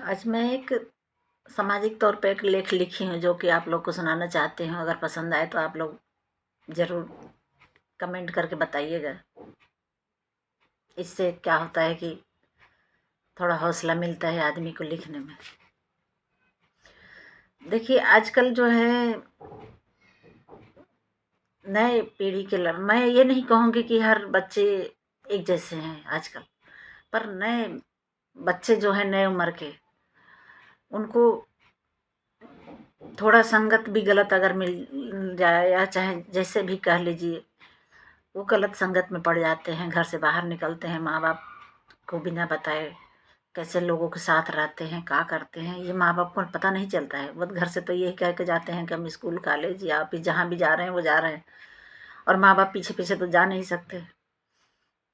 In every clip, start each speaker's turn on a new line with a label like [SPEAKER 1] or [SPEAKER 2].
[SPEAKER 1] आज मैं एक सामाजिक तौर पे एक लेख लिखी हूँ जो कि आप लोग को सुनाना चाहती हूँ। अगर पसंद आए तो आप लोग ज़रूर कमेंट करके बताइएगा। इससे क्या होता है कि थोड़ा हौसला मिलता है आदमी को लिखने में। देखिए आजकल जो है नए पीढ़ी के मैं ये नहीं कहूँगी कि हर बच्चे एक जैसे हैं आजकल, पर नए बच्चे जो हैं नए उम्र के, उनको थोड़ा संगत भी गलत अगर मिल जाए या चाहे जैसे भी कह लीजिए, वो गलत संगत में पड़ जाते हैं। घर से बाहर निकलते हैं, माँ बाप को बिना बताए कैसे लोगों के साथ रहते हैं, क्या करते हैं, ये माँ बाप को पता नहीं चलता है। वो घर से तो यही कह के जाते हैं कि हम स्कूल कॉलेज या फिर जहाँ भी जा रहे हैं वो जा रहे हैं, और माँ बाप पीछे पीछे तो जा नहीं सकते।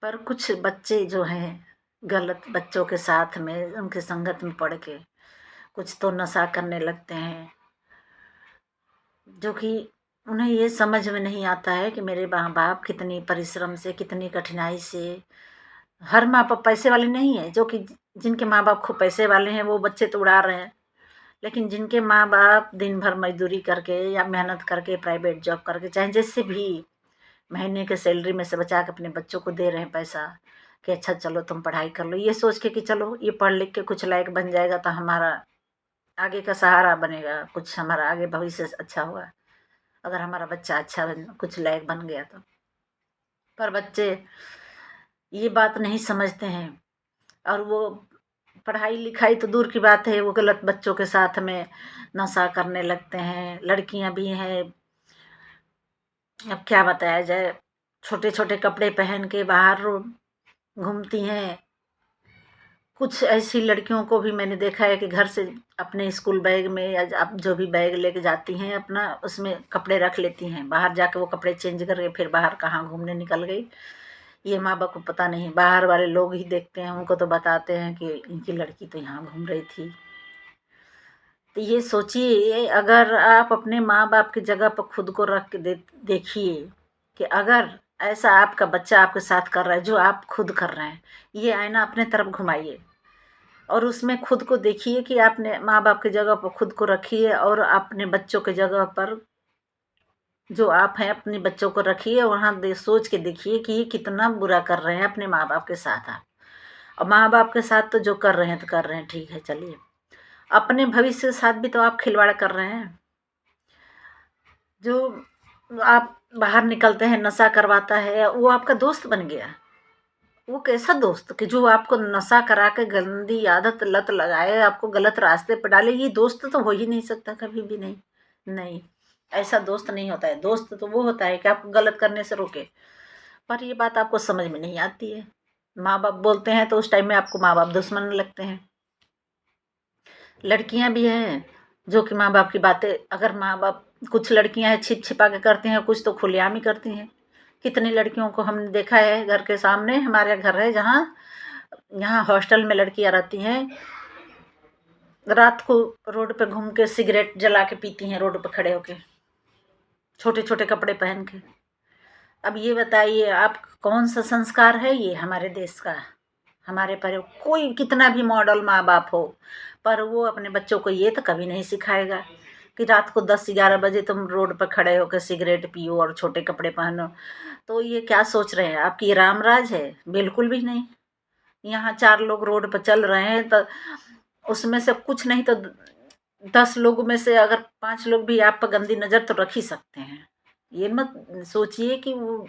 [SPEAKER 1] पर कुछ बच्चे जो हैं गलत बच्चों के साथ में, उनके संगत में पड़ के कुछ तो नशा करने लगते हैं, जो कि उन्हें ये समझ में नहीं आता है कि मेरे माँ बाप कितनी परिश्रम से, कितनी कठिनाई से, हर माँ बाप पैसे वाले नहीं है। जो कि जिनके माँ बाप खूब पैसे वाले हैं वो बच्चे तो उड़ा रहे हैं, लेकिन जिनके माँ बाप दिन भर मजदूरी करके या मेहनत करके, प्राइवेट जॉब करके, चाहे जैसे भी महीने के सैलरी में से बचा के अपने बच्चों को दे रहे हैं पैसा कि अच्छा चलो तुम पढ़ाई कर लो, ये सोच के कि चलो ये पढ़ लिख के कुछ लायक बन जाएगा तो हमारा आगे का सहारा बनेगा, कुछ हमारा आगे भविष्य अच्छा होगा अगर हमारा बच्चा अच्छा कुछ लायक बन गया तो। पर बच्चे ये बात नहीं समझते हैं, और वो पढ़ाई लिखाई तो दूर की बात है, वो गलत बच्चों के साथ में नशा करने लगते हैं। लड़कियां भी हैं, अब क्या बताया जाए, छोटे छोटे कपड़े पहन के बाहर घूमती हैं। कुछ ऐसी लड़कियों को भी मैंने देखा है कि घर से अपने स्कूल बैग में या आप जो भी बैग लेके जाती हैं अपना, उसमें कपड़े रख लेती हैं, बाहर जाके वो कपड़े चेंज करके फिर बाहर कहाँ घूमने निकल गई। ये माँ बाप को पता नहीं, बाहर वाले लोग ही देखते हैं, उनको तो बताते हैं कि इनकी लड़की तो यहाँ घूम रही थी। तो ये सोचिए, अगर आप अपने माँ बाप की जगह पर खुद को रख के देखिए कि अगर ऐसा आपका बच्चा आपके साथ कर रहा है जो आप खुद कर रहे हैं, ये आईना अपने तरफ घुमाइए और उसमें खुद को देखिए कि आपने माँ बाप की जगह पर खुद को रखिए, और अपने बच्चों की जगह पर जो आप हैं अपने बच्चों को रखिए, वहाँ सोच के देखिए कि ये कितना बुरा कर रहे हैं अपने माँ बाप के साथ आप। और माँ बाप के साथ तो जो कर रहे हैं तो कर रहे हैं, ठीक है चलिए, अपने भविष्य के साथ भी तो आप खिलवाड़ कर रहे हैं। जो आप बाहर निकलते हैं नशा करवाता है, वो आपका दोस्त बन गया। वो कैसा दोस्त कि जो आपको नशा करा के गंदी आदत लत लगाए, आपको गलत रास्ते पर डाले, ये दोस्त तो हो ही नहीं सकता, कभी भी नहीं। नहीं, ऐसा दोस्त नहीं होता है। दोस्त तो वो होता है कि आपको गलत करने से रोके। पर ये बात आपको समझ में नहीं आती है। माँ बाप बोलते हैं तो उस टाइम में आपको माँ बाप दुश्मन लगते हैं। लड़कियां भी हैं जो कि माँ बाप की बातें, अगर माँ बाप, कुछ लड़कियां हैं छिप छिपा के करती हैं, कुछ तो खुलेआम ही करती हैं। कितनी लड़कियों को हमने देखा है, घर के सामने हमारे घर है जहाँ, यहाँ हॉस्टल में लड़कियां रहती हैं, रात को रोड पे घूम के सिगरेट जला के पीती हैं, रोड पे खड़े होके, छोटे छोटे कपड़े पहन के। अब ये बताइए आप, कौन सा संस्कार है ये हमारे देश का? हमारे पर कोई कितना भी मॉडल माँ बाप हो, पर वो अपने बच्चों को ये तो कभी नहीं सिखाएगा कि रात को 10-11 बजे तुम रोड पर खड़े होकर सिगरेट पियो और छोटे कपड़े पहनो। तो ये क्या सोच रहे हैं, आपकी ये रामराज है? बिल्कुल भी नहीं। यहाँ 4 लोग रोड पर चल रहे हैं तो उसमें से कुछ नहीं तो 10 लोगों में से अगर 5 लोग भी आप पर गंदी नज़र तो रख ही सकते हैं। ये मत सोचिए कि वो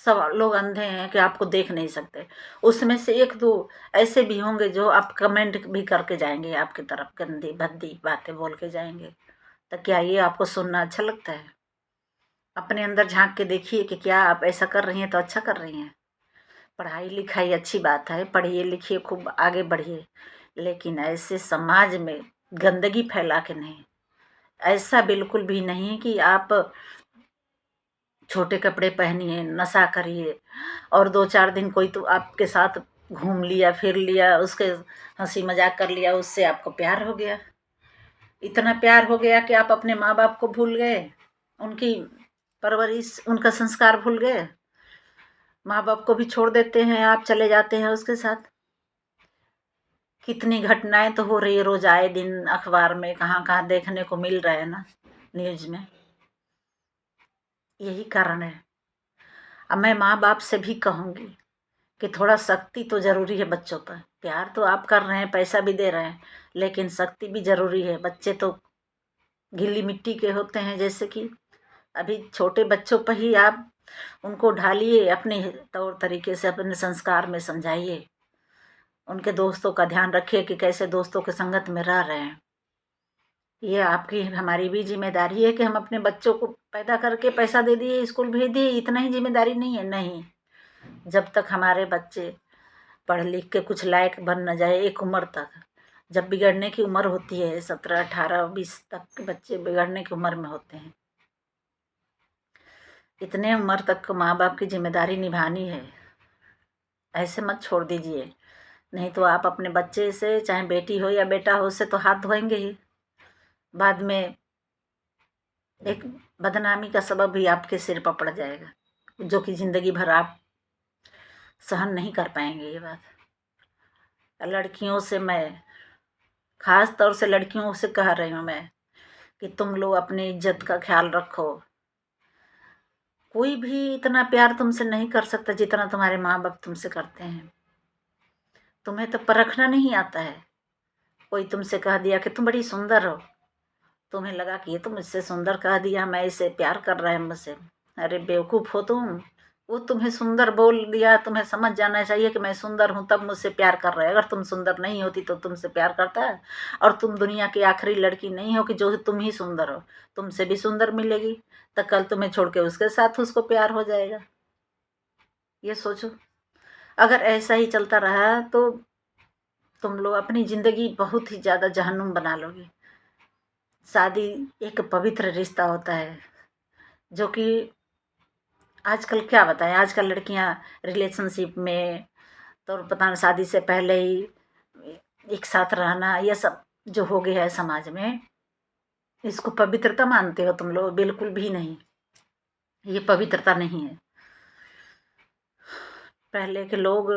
[SPEAKER 1] सब लोग अंधे हैं कि आपको देख नहीं सकते। उसमें से 1-2 ऐसे भी होंगे जो आप कमेंट भी करके जाएंगे आपकी तरफ, गंदी भद्दी बातें बोल के जाएंगे। तो क्या ये आपको सुनना अच्छा लगता है? अपने अंदर झांक के देखिए कि क्या आप ऐसा कर रही हैं तो अच्छा कर रही हैं। पढ़ाई लिखाई अच्छी बात है, पढ़िए लिखिए, खूब आगे बढ़िए, लेकिन ऐसे समाज में गंदगी फैला के नहीं। ऐसा बिल्कुल भी नहीं कि आप छोटे कपड़े पहनिए, नशा करिए, और 2-4 दिन कोई तो आपके साथ घूम लिया, फिर लिया, उसके हंसी मजाक कर लिया, उससे आपको प्यार हो गया। इतना प्यार हो गया कि आप अपने माँ बाप को भूल गए, उनकी परवरिश, उनका संस्कार भूल गए। माँ बाप को भी छोड़ देते हैं, आप चले जाते हैं उसके साथ। कितनी घटनाएं तो हो रही है रोज, आए दिन अखबार में कहाँ कहाँ देखने को मिल रहा है ना, न्यूज में। यही कारण है। अब मैं माँ बाप से भी कहूँगी कि थोड़ा सख्ती तो ज़रूरी है बच्चों पर। प्यार तो आप कर रहे हैं, पैसा भी दे रहे हैं, लेकिन सख्ती भी ज़रूरी है। बच्चे तो गीली मिट्टी के होते हैं, जैसे कि अभी छोटे बच्चों पर ही आप उनको ढालिए, अपने तौर तरीके से अपने संस्कार में समझाइए। उनके दोस्तों का ध्यान रखिए कि कैसे दोस्तों के संगत में रह रहे हैं। ये आपकी हमारी भी जिम्मेदारी है कि हम अपने बच्चों को पैदा करके पैसा दे दिए, स्कूल भेज दिए, इतना ही जिम्मेदारी नहीं है। नहीं, जब तक हमारे बच्चे पढ़ लिख के कुछ लायक बन न जाए, एक उम्र तक, जब बिगड़ने की उम्र होती है, 17, 18, 20 तक के बच्चे बिगड़ने की उम्र में होते हैं, इतने उम्र तक माँ बाप की जिम्मेदारी निभानी है। ऐसे मत छोड़ दीजिए, नहीं तो आप अपने बच्चे से, चाहे बेटी हो या बेटा हो, उससे तो हाथ धोएंगे ही। बाद में एक बदनामी का सबब भी आपके सिर पर पड़ जाएगा, जो कि जिंदगी भर आप सहन नहीं कर पाएंगे। ये बात लड़कियों से, मैं खास तौर से लड़कियों से कह रही हूँ मैं, कि तुम लोग अपनी इज्जत का ख्याल रखो। कोई भी इतना प्यार तुमसे नहीं कर सकता जितना तुम्हारे माँ बाप तुमसे करते हैं। तुम्हें तो परखना नहीं आता है। कोई तुमसे कह दिया कि तुम बड़ी सुंदर हो, तुम्हें लगा कि ये तो मुझसे सुंदर कह दिया, मैं इसे प्यार कर रहा है मुझसे। अरे बेवकूफ़ हो तुम। वो तुम्हें सुंदर बोल दिया, तुम्हें समझ जाना चाहिए कि मैं सुंदर हूँ तब मुझसे प्यार कर रहा है। अगर तुम सुंदर नहीं होती तो तुमसे प्यार करता है? और तुम दुनिया की आखिरी लड़की नहीं हो कि जो तुम ही सुंदर हो, तुमसे भी सुंदर मिलेगी, तो कल तुम्हें छोड़ के उसके साथ उसको प्यार हो जाएगा। ये सोचो, अगर ऐसा ही चलता रहा तो तुम लोग अपनी ज़िंदगी बहुत ही ज़्यादा जहन्नुम बना लोगे। शादी एक पवित्र रिश्ता होता है, जो कि आजकल क्या बताएं, आजकल लड़कियां रिलेशनशिप में तो पता नहीं, शादी से पहले ही एक साथ रहना, ये सब जो हो गया है समाज में, इसको पवित्रता मानते हो तुम लोग? बिल्कुल भी नहीं, ये पवित्रता नहीं है। पहले के लोग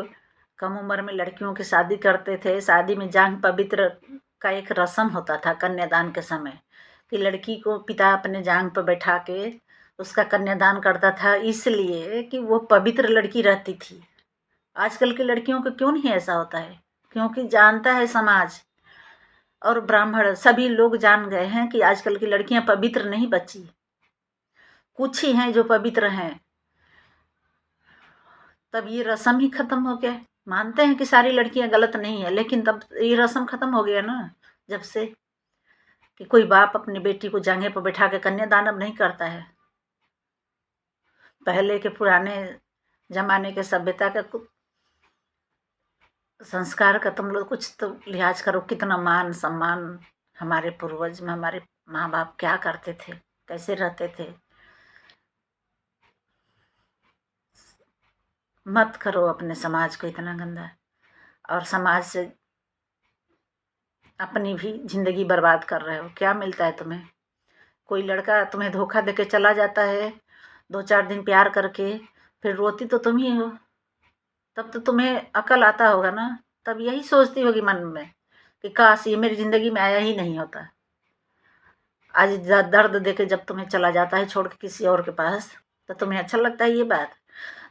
[SPEAKER 1] कम उम्र में लड़कियों की शादी करते थे। शादी में जांग पवित्र का एक रस्म होता था कन्यादान के समय, कि लड़की को पिता अपने जांग पर बैठा के उसका कन्यादान करता था, इसलिए कि वो पवित्र लड़की रहती थी। आजकल की लड़कियों को क्यों नहीं ऐसा होता है? क्योंकि जानता है समाज और ब्राह्मण सभी लोग जान गए हैं कि आजकल की लड़कियां पवित्र नहीं बची। कुछ ही हैं जो पवित्र हैं। तब ये रस्म ही खत्म हो गया। मानते हैं कि सारी लड़कियां गलत नहीं है, लेकिन तब ये रस्म खत्म हो गया ना, जब से कि कोई बाप अपनी बेटी को जांघे पर बैठा के कन्यादान अब नहीं करता है। पहले के पुराने जमाने के सभ्यता का संस्कार का तुम लोग कुछ तो लिहाज करो। कितना मान सम्मान हमारे पूर्वज में, हमारे माँ बाप क्या करते थे, कैसे रहते थे। मत करो अपने समाज को इतना गंदा, और समाज से अपनी भी जिंदगी बर्बाद कर रहे हो। क्या मिलता है तुम्हें? कोई लड़का तुम्हें धोखा देके चला जाता है, 2-4 दिन प्यार करके, फिर रोती तो तुम ही हो। तब तो तुम्हें अकल आता होगा ना, तब यही सोचती होगी मन में कि काश ये मेरी जिंदगी में आया ही नहीं होता। आज दर्द देके जब तुम्हें चला जाता है छोड़ के किसी और के पास, तो तुम्हें अच्छा लगता है ये बात?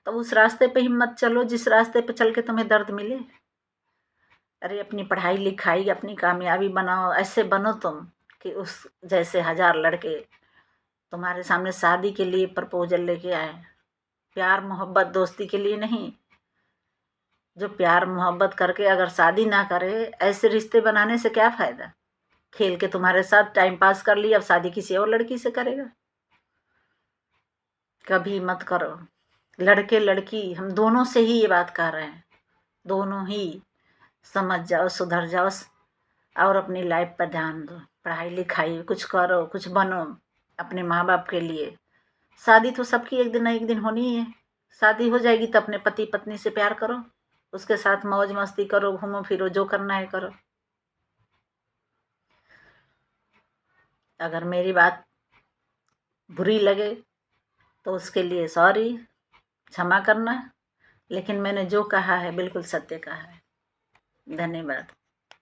[SPEAKER 1] तो उस रास्ते पे ही मत चलो जिस रास्ते पे चल के तुम्हें दर्द मिले। अरे अपनी पढ़ाई लिखाई, अपनी कामयाबी बनाओ, ऐसे बनो तुम कि उस जैसे 1000 लड़के तुम्हारे सामने शादी के लिए प्रपोजल लेके आए। प्यार मोहब्बत दोस्ती के लिए नहीं। जो प्यार मोहब्बत करके अगर शादी ना करे, ऐसे रिश्ते बनाने से क्या फ़ायदा? खेल के तुम्हारे साथ टाइम पास कर लिया, अब शादी किसी और लड़की से करेगा। कभी मत करो। लड़के लड़की हम दोनों से ही ये बात कह रहे हैं, दोनों ही समझ जाओ, सुधर जाओ, और अपनी लाइफ पर ध्यान दो। पढ़ाई लिखाई कुछ करो, कुछ बनो अपने माँ बाप के लिए। शादी तो सबकी एक दिन ना एक दिन होनी ही है। शादी हो जाएगी तो अपने पति पत्नी से प्यार करो, उसके साथ मौज मस्ती करो, घूमो फिरो, जो करना है करो। अगर मेरी बात बुरी लगे तो उसके लिए सॉरी, क्षमा करना, लेकिन मैंने जो कहा है बिल्कुल सत्य कहा है। धन्यवाद।